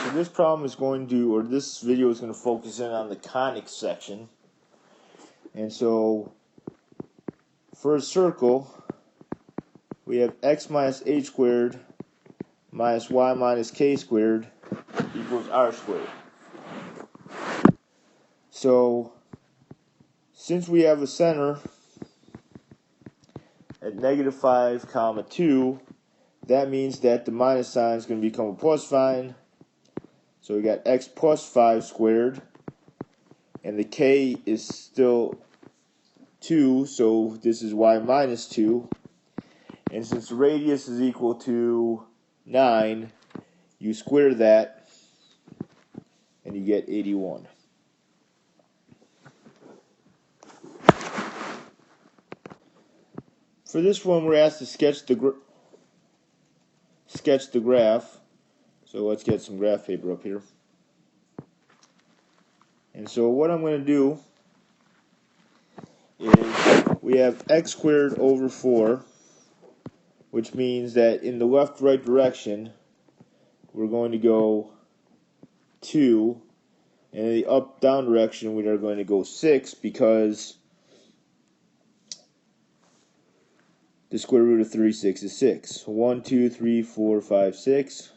So this problem is going to, or this video is going to focus in on the conic section. And so for a circle, we have x minus h squared minus y minus k squared equals r squared. So since we have a center at -5, 2, that means that the minus sign is going to become a plus sign. So we got x plus 5 squared, and the k is still 2, so this is y minus 2. And since the radius is equal to 9, you square that, and you get 81. For this one, we're asked to sketch the graph. So let's get some graph paper up here. And so what I'm going to do is we have x squared over 4, which means that in the left-right direction, we're going to go 2, and in the up-down direction, we are going to go 6, because the square root of 36 is 6. 1, 2, 3, 4, 5, 6.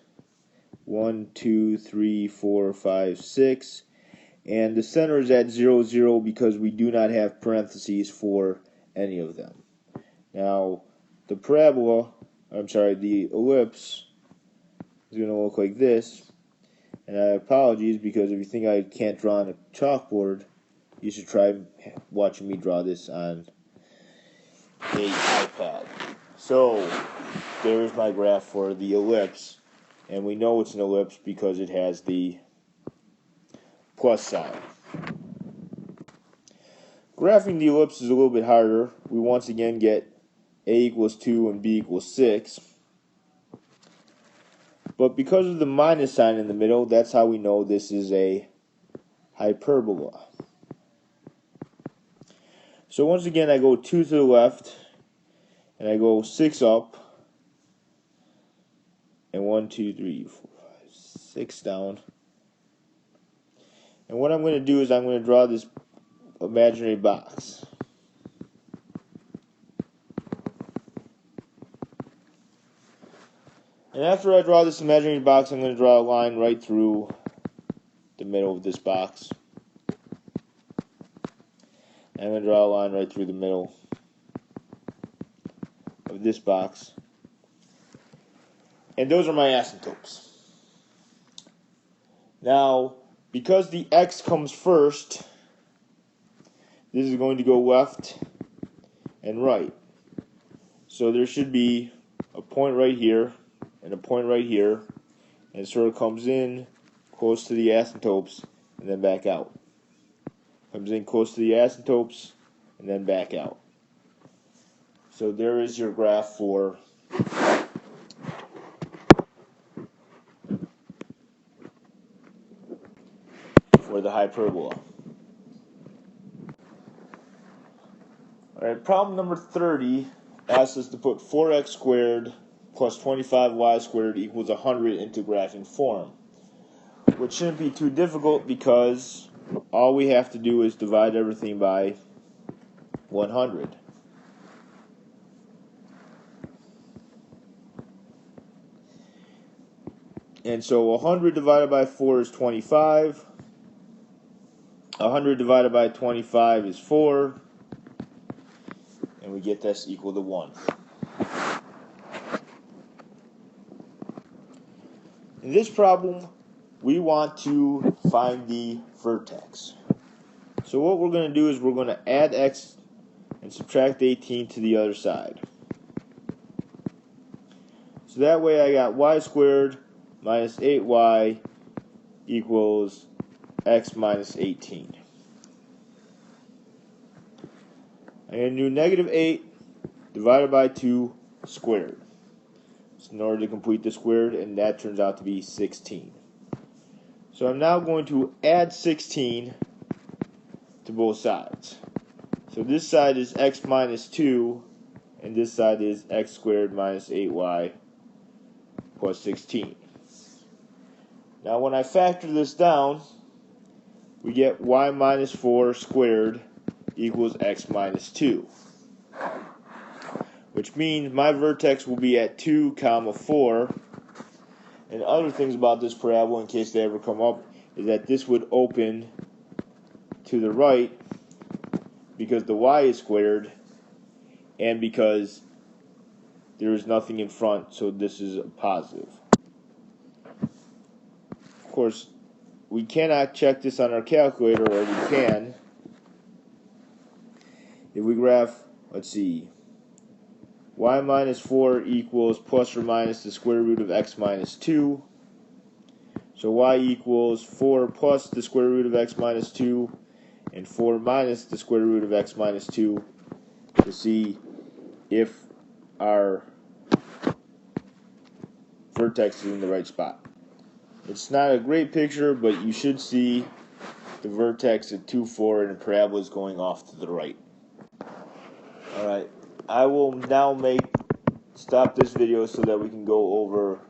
1, 2, 3, 4, 5, 6. And the center is at 0, 0 because we do not have parentheses for any of them. Now, the ellipse is going to look like this. And I apologize, because if you think I can't draw on a chalkboard, you should try watching me draw this on a iPad. So there's my graph for the ellipse, and we know it's an ellipse because it has the plus sign. Graphing the ellipse is a little bit harder. We once again get a equals 2 and b equals 6. But because of the minus sign in the middle, that's how we know this is a hyperbola. So once again, I go 2 to the left, and I go 6 up, and 1, 2, 3, 4, 5, 6 down. And what I'm going to do is I'm going to draw this imaginary box. And after I draw this imaginary box, I'm going to draw a line right through the middle of this box. And I'm going to draw a line right through the middle of this box. And those are my asymptotes. Now, because the x comes first, this is going to go left and right. So there should be a point right here and a point right here, and it sort of comes in close to the asymptotes and then back out. Comes in close to the asymptotes and then back out. So there is your graph for the hyperbola. Alright, problem number 30 asks us to put 4x squared plus 25y squared equals 100 into graphing form, which shouldn't be too difficult because all we have to do is divide everything by 100. And so 100 divided by 4 is 25. 100 divided by 25 is 4. And we get this equal to 1. In this problem, we want to find the vertex. So what we're going to do is we're going to add x and subtract 18 to the other side. So that way I got y squared minus 8y equals x minus 18. I'm going to do -8 divided by 2 squared. So in order to complete the squared, and that turns out to be 16. So I'm now going to add 16 to both sides. So this side is x minus 2, and this side is x squared minus 8y plus 16. Now when I factor this down, we get y minus 4 squared equals x minus 2. Which means my vertex will be at 2, 4. And other things about this parabola, in case they ever come up, is that this would open to the right because the y is squared and because there is nothing in front, so this is a positive. Of course, we cannot check this on our calculator, or we can. If we graph, let's see, y minus 4 equals plus or minus the square root of x minus 2. So y equals 4 plus the square root of x minus 2 and 4 minus the square root of x minus 2 to see if our vertex is in the right spot. It's not a great picture, but you should see the vertex at 2, 4 and the parabola is going off to the right. Alright, I will now stop this video so that we can go over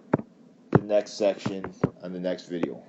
the next section on the next video.